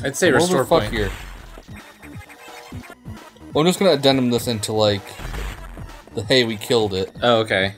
I'd say restore point. Here. Well, I'm just gonna addendum this into like the hey, we killed it. Oh, okay.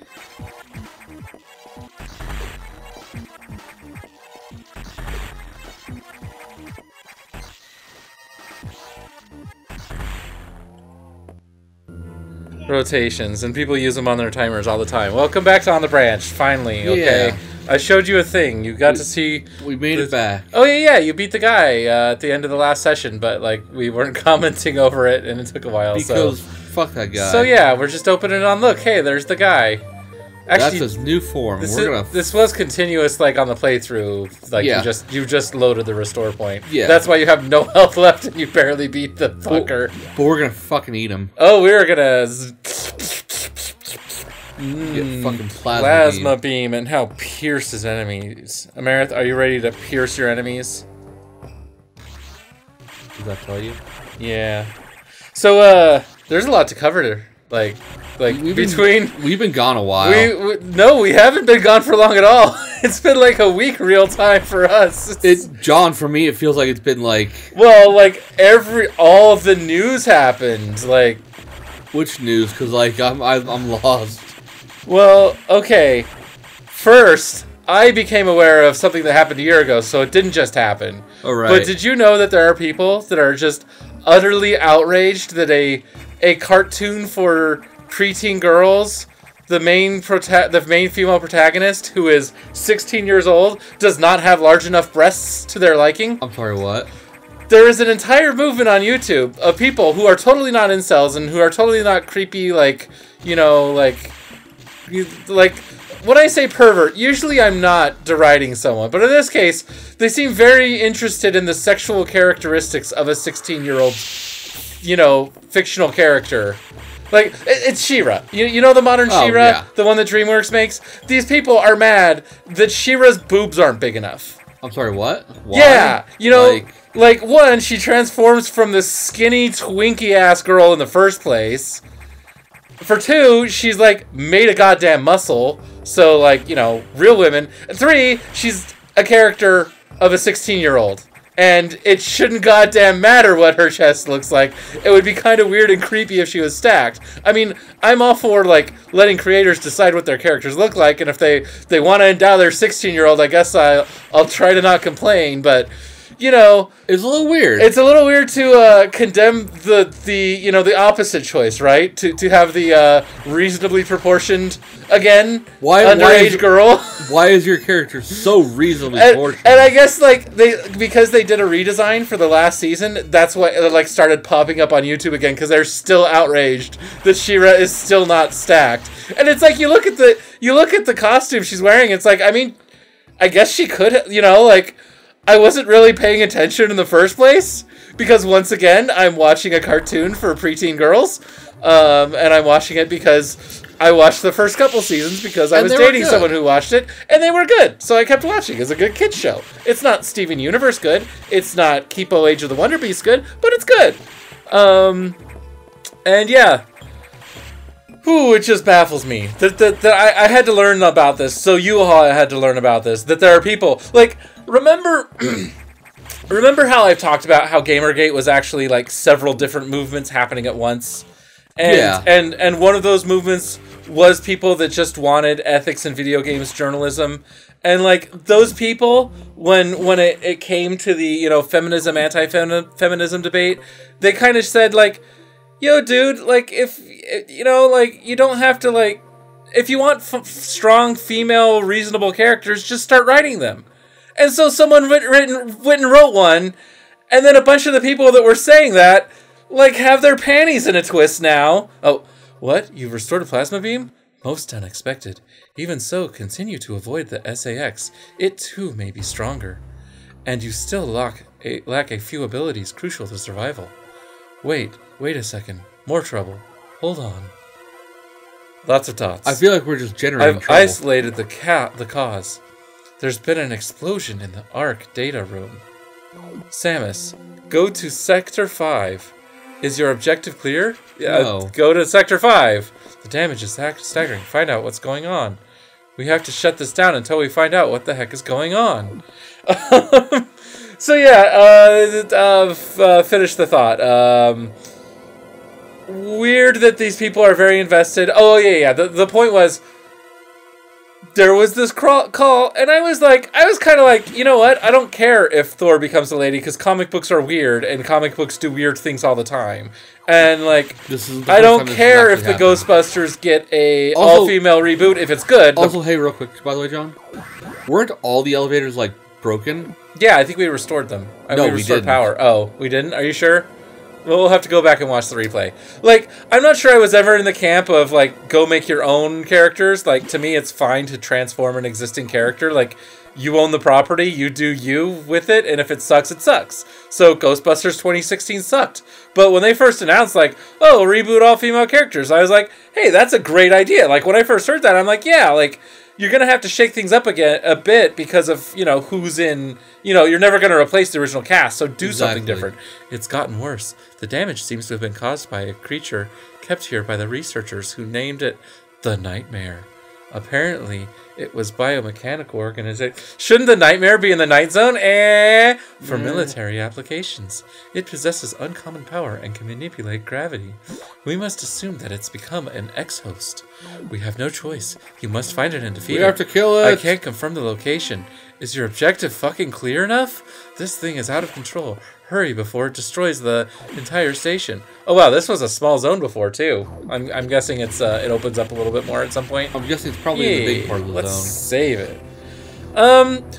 Rotations, and people use them on their timers all the time. Welcome back to On the Branch, finally. Okay, yeah. I showed you a thing. You got to see. We made it back. Oh yeah, you beat the guy at the end of the last session, but like we weren't commenting over it, and it took a while. Because fuck that guy. So yeah, we're just opening it on. Look, hey, there's the guy. Actually, that's his new form. This was continuous, like on the playthrough. Like yeah. you just loaded the restore point. Yeah, that's why you have no health left and you barely beat the fucker. But we're gonna fucking eat him. Oh, we were gonna get fucking plasma beam and how pierces enemies. Amarith, are you ready to pierce your enemies? Does that tell you? Yeah. So there's a lot to cover there. Like we've been gone a while. No, we haven't been gone for long at all. It's been like a week real time for us. John, for me, it feels like it's been like. Well, like all of the news happened. Like, which news? Because like I'm lost. Well, okay. First, I became aware of something that happened a year ago, so it didn't just happen. All right. But did you know that there are people that are just utterly outraged that a cartoon for preteen girls, the main female protagonist, who is 16 years old, does not have large enough breasts to their liking? I'm sorry, what? There is an entire movement on YouTube of people who are totally not incels and who are totally not creepy, like, you know, like when I say pervert, usually I'm not deriding someone, but in this case, they seem very interested in the sexual characteristics of a 16-year-old, you know, fictional character. Like, it's She-Ra. You know the modern She-Ra? Yeah. The one that DreamWorks makes? These people are mad that She-Ra's boobs aren't big enough. I'm sorry, what? Why? Yeah, you know, like one, she transforms from this skinny, twinky-ass girl in the first place. For two, she's, like, made a goddamn muscle. So, like, you know, real women. And three, she's a character of a 16-year-old. And it shouldn't goddamn matter what her chest looks like. It would be kind of weird and creepy if she was stacked. I mean, I'm all for, like, letting creators decide what their characters look like. And if they want to endow their 16-year-old, I guess I'll try to not complain. But, you know, it's a little weird. It's a little weird to condemn the opposite choice, right? To have the reasonably proportioned, again, underage girl. Why is your character so reasonably proportioned? And I guess because they did a redesign for the last season, that's why it started popping up on YouTube again, because they're still outraged that She-Ra is still not stacked. And it's like you look at the costume she's wearing. It's like, I mean, I guess she could, you know, like. I wasn't really paying attention in the first place because, once again, I'm watching a cartoon for preteen girls, and I'm watching it because I watched the first couple seasons because I was dating someone who watched it, and they were good, so I kept watching. It's a good kids show. It's not Steven Universe good, it's not Kipo Age of the Wonder Beast good, but it's good. And yeah. Ooh, it just baffles me that I had to learn about this. So you all had to learn about this. That there are people like remember how I've talked about how Gamergate was actually like several different movements happening at once, and one of those movements was people that just wanted ethics in video games journalism, and like those people when it came to the feminism anti-feminism debate, they kind of said like. Yo, dude, like, if, you don't have to, like, if you want strong, female, reasonable characters, just start writing them. And so someone went and wrote one, and then a bunch of the people that were saying that, like, have their panties in a twist now. Oh, what? You've restored a plasma beam? Most unexpected. Even so, continue to avoid the SAX. It, too, may be stronger. And you still lack a few abilities crucial to survival. Wait a second. More trouble. Hold on. Lots of dots. I feel like we're just generating trouble. I've isolated the cause. There's been an explosion in the ARC data room. Samus, go to Sector 5. Is your objective clear? Yeah, no. Go to Sector 5. The damage is staggering. Find out what's going on. We have to shut this down until we find out what the heck is going on. So yeah, finish the thought. Weird that these people are very invested. Oh yeah. The point was, there was this call, and I was kind of like, you know what? I don't care if Thor becomes a lady, because comic books are weird, and comic books do weird things all the time. And like, I don't care if the Ghostbusters get a all-female reboot if it's good. Also, hey, real quick, by the way, John, weren't all the elevators like broken? Yeah, I think we restored them. No, we restored power. Oh, we didn't? Are you sure? Well, we'll have to go back and watch the replay. Like, I'm not sure I was ever in the camp of, like, go make your own characters. Like, to me, it's fine to transform an existing character. Like, you own the property, you do you with it, and if it sucks, it sucks. So, Ghostbusters 2016 sucked. But when they first announced, like, oh, reboot all female characters, I was like, hey, that's a great idea. Like, when I first heard that, I'm like, yeah, like, you're going to have to shake things up again a bit because of, you know, who's in, you know, you're never going to replace the original cast, so do something different. It's gotten worse. The damage seems to have been caused by a creature kept here by the researchers who named it the Nightmare. Apparently, it was biomechanical organization. Shouldn't the Nightmare be in the Night Zone? For military applications. It possesses uncommon power and can manipulate gravity. We must assume that it's become an ex-host. We have no choice. You must find it and defeat it. We have to kill it. I can't confirm the location. Is your objective fucking clear enough? This thing is out of control. Hurry before it destroys the entire station. Oh wow, this was a small zone before too. I'm guessing it opens up a little bit more at some point. I'm guessing it's probably in the big part of the let's zone. Save it.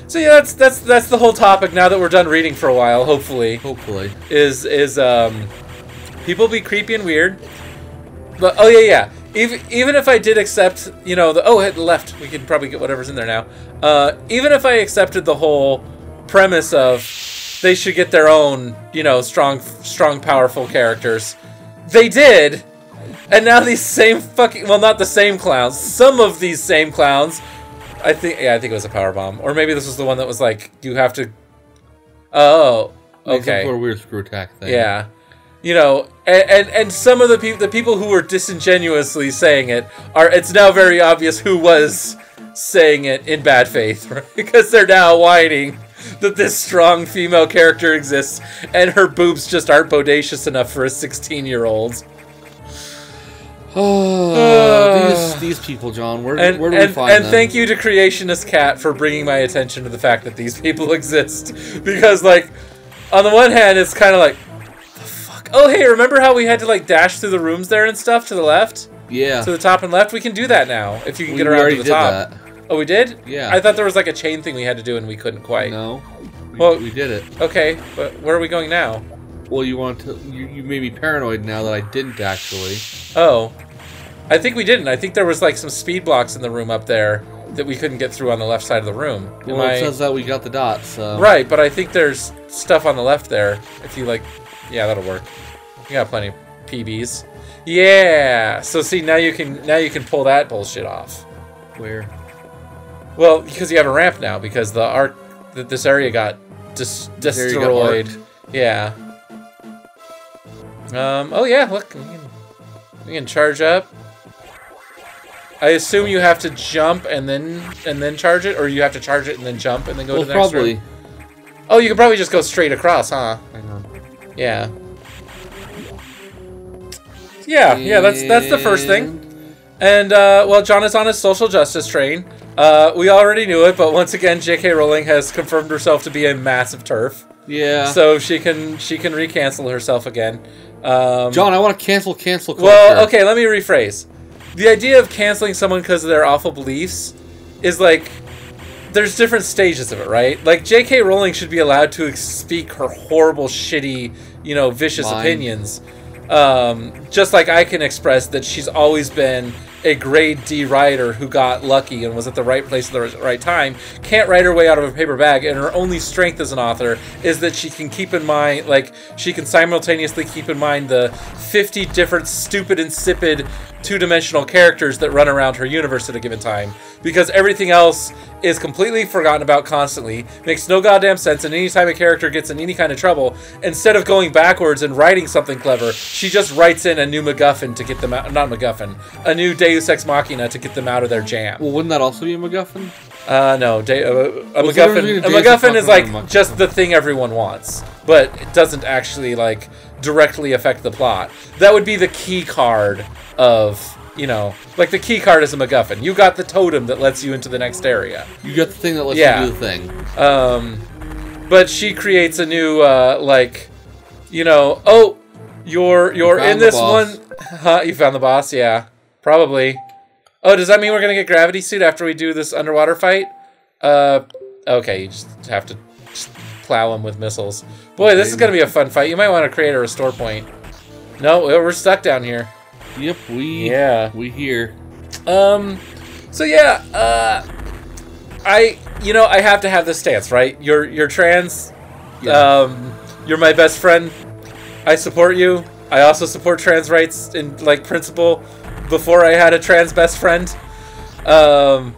So yeah, that's the whole topic. Now that we're done reading for a while, hopefully is people be creepy and weird. But oh yeah. Even if I did accept, you know, hit the left, we can probably get whatever's in there now. Even if I accepted the whole premise of they should get their own, you know, strong, powerful characters, they did, and now these same not the same clowns, some of these same clowns, I think it was a power bomb, or maybe this was the one that was like, you have to, oh, okay, some sort of weird screw attack thing. Yeah. You know, and some of the people who were disingenuously saying it it's now very obvious who was saying it in bad faith, right? Because they're now whining that this strong female character exists and her boobs just aren't bodacious enough for a 16-year-old. Oh, these people, John. Where do we find them? And thank you to Creationist Cat for bringing my attention to the fact that these people exist. Because, like, on the one hand, it's kind of like, oh, hey, remember how we had to, like, dash through the rooms there and stuff to the left? Yeah. To the top and left? We can do that now, if you can get around to the top. That. Oh, we did? Yeah. I thought there was, like, a chain thing we had to do and we couldn't quite. No. We did it. Okay, but where are we going now? Well, you made me paranoid now that I didn't, actually. Oh. I think we didn't. I think there was, like, some speed blocks in the room up there that we couldn't get through on the left side of the room. Well, it says that we got the dots, so... Right, but I think there's stuff on the left there. If you, like... Yeah, that'll work. You got plenty of PBs. Yeah. So see, now you can pull that bullshit off. Where? Well, because you have a ramp now. Because this area got destroyed. Yeah. Oh yeah. Look, we can charge up. I assume you have to jump and then charge it, or you have to charge it and then jump and then go to the next room. Oh, you could probably just go straight across, huh? Hang on. Yeah. Yeah, that's the first thing. And, well, John is on his social justice train. We already knew it, but once again, J.K. Rowling has confirmed herself to be a massive TERF. Yeah. So she can re-cancel herself again. John, I want to cancel culture. Well, okay, let me rephrase. The idea of canceling someone because of their awful beliefs is like... There's different stages of it, right? Like, J.K. Rowling should be allowed to speak her horrible, shitty, you know, vicious opinions. Just like I can express that she's always been a grade D writer who got lucky and was at the right place at the right time, can't write her way out of a paper bag, and her only strength as an author is that she can keep in mind, like, she can simultaneously keep in mind the 50 different stupid, insipid, two-dimensional characters that run around her universe at a given time, because everything else is completely forgotten about constantly, makes no goddamn sense, and anytime a character gets in any kind of trouble, instead of going backwards and writing something clever, she just writes in a new MacGuffin to get them out, not MacGuffin, a new Deus Ex Machina to get them out of their jam. Well, wouldn't that also be a MacGuffin? No. A literally MacGuffin. A Jason MacGuffin is fucking like just the thing everyone wants, but it doesn't actually like directly affect the plot. That would be the key card of, you know, like the key card is a MacGuffin. You got the totem that lets you into the next area. You got the thing that lets you do the thing. But she creates a new like, you know, oh, you're in this one. Huh? You found the boss? Yeah, probably. Oh, does that mean we're gonna get gravity suit after we do this underwater fight? Okay, you just have to plow him with missiles. Boy, this is gonna be a fun fight. You might want to create a restore point. No, we're stuck down here. Yep, we here. So yeah, I have to have this stance, right? You're trans. Yeah. You're my best friend. I support you. I also support trans rights in like principle. Before I had a trans best friend, the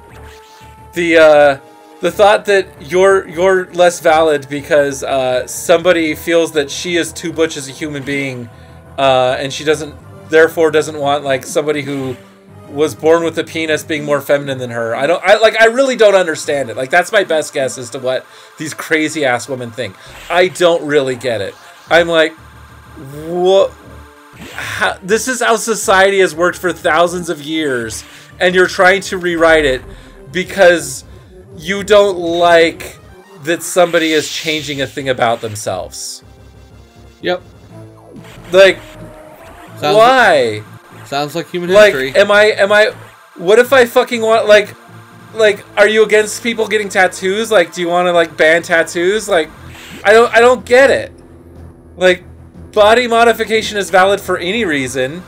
thought that you're less valid because somebody feels that she is too butch as a human being, and she therefore doesn't want like somebody who was born with a penis being more feminine than her. I really don't understand it. Like, that's my best guess as to what these crazy ass women think. I don't really get it. I'm like, what? This is how society has worked for thousands of years, and you're trying to rewrite it because you don't like that somebody is changing a thing about themselves. Yep. Like, why? Sounds like human history. Like, am I? What if I fucking want like, are you against people getting tattoos? Like, do you want to like ban tattoos? Like, I don't get it. Like, body modification is valid for any reason.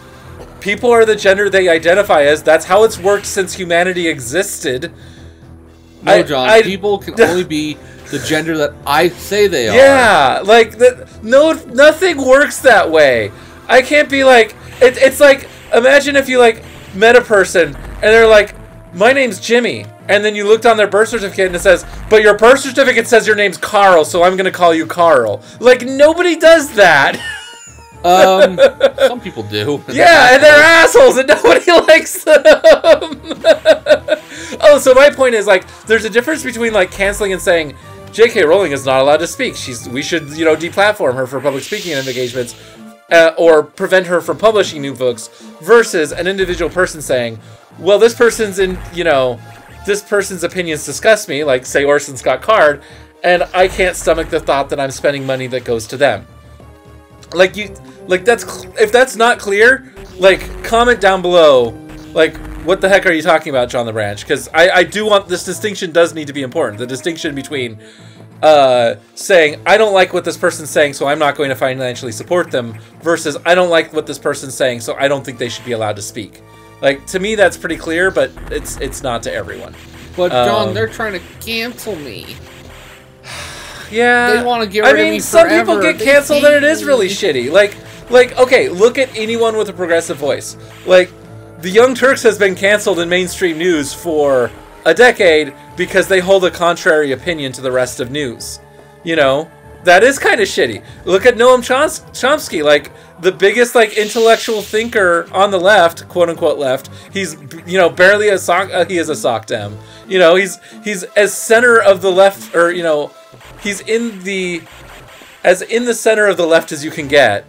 People are the gender they identify as. That's how it's worked since humanity existed. No, John. People can only be the gender that I say they are. Yeah, like nothing works that way. I can't be like it's like, imagine if you like met a person and they're like, my name's Jimmy, and then you looked on their birth certificate and it says, but your birth certificate says your name's Carl, so I'm gonna call you Carl. Like, nobody does that. Some people do. Yeah, and they're assholes and nobody likes them. Oh, so my point is, like, there's a difference between like canceling and saying J.K. Rowling is not allowed to speak. We should, you know, deplatform her for public speaking engagements, or prevent her from publishing new books, versus an individual person saying, well, this person's opinions disgust me, like say Orson Scott Card, and I can't stomach the thought that I'm spending money that goes to them. Like, if that's not clear, like, comment down below, like, what the heck are you talking about, John the Branch? Because I do want, this distinction does need to be important. The distinction between saying, I don't like what this person's saying, so I'm not going to financially support them, versus I don't like what this person's saying, so I don't think they should be allowed to speak. Like, to me, that's pretty clear, but it's not to everyone. But, John, they're trying to cancel me. Yeah. They want to get rid of me some forever. People get canceled and it is really shitty. Like, okay, look at anyone with a progressive voice. Like, the Young Turks has been canceled in mainstream news for a decade because they hold a contrary opinion to the rest of news. You know? That is kind of shitty. Look at Noam Chomsky, like, the biggest, like, intellectual thinker on the left, quote-unquote left. He's, you know, barely a sock... he is a sock dem. You know, he's as center of the left, or, you know, he's in the center of the left as you can get.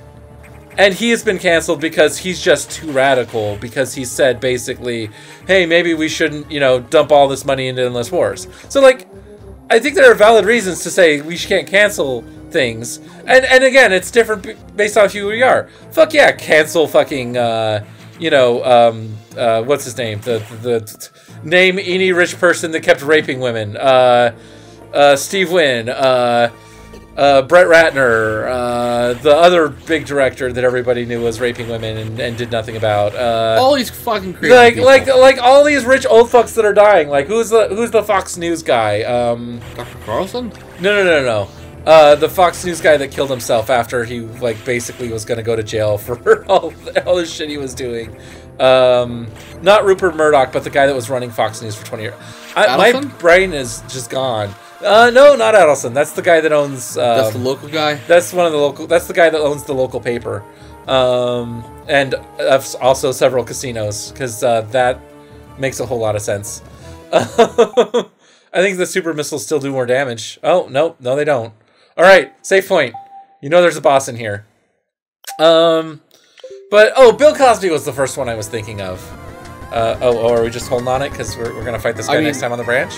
And he has been canceled because he's just too radical, because he said, basically, hey, maybe we shouldn't, you know, dump all this money into endless wars. So, like, I think there are valid reasons to say we can't cancel things. And again, it's different based on who we are. Fuck yeah, cancel fucking, you know, what's his name? The name any rich person that kept raping women. Steve Wynn, Brett Ratner, the other big director that everybody knew was raping women and did nothing about. All these fucking crazy like all these rich old fucks that are dying. Like, who's the Fox News guy? Dr. Carlson? No. The Fox News guy that killed himself after he, like, basically was going to go to jail for all the shit he was doing. Not Rupert Murdoch, but the guy that was running Fox News for 20 years. My brain is just gone. No, not Adelson. That's the guy that owns... that's the local guy? That's the guy that owns the local paper. And also several casinos, because that makes a whole lot of sense. I think the super missiles still do more damage. Oh, no, they don't. All right, save point. You know there's a boss in here. But, Bill Cosby was the first one I was thinking of. Are we just holding on it because we're going to fight this guy next time on the branch?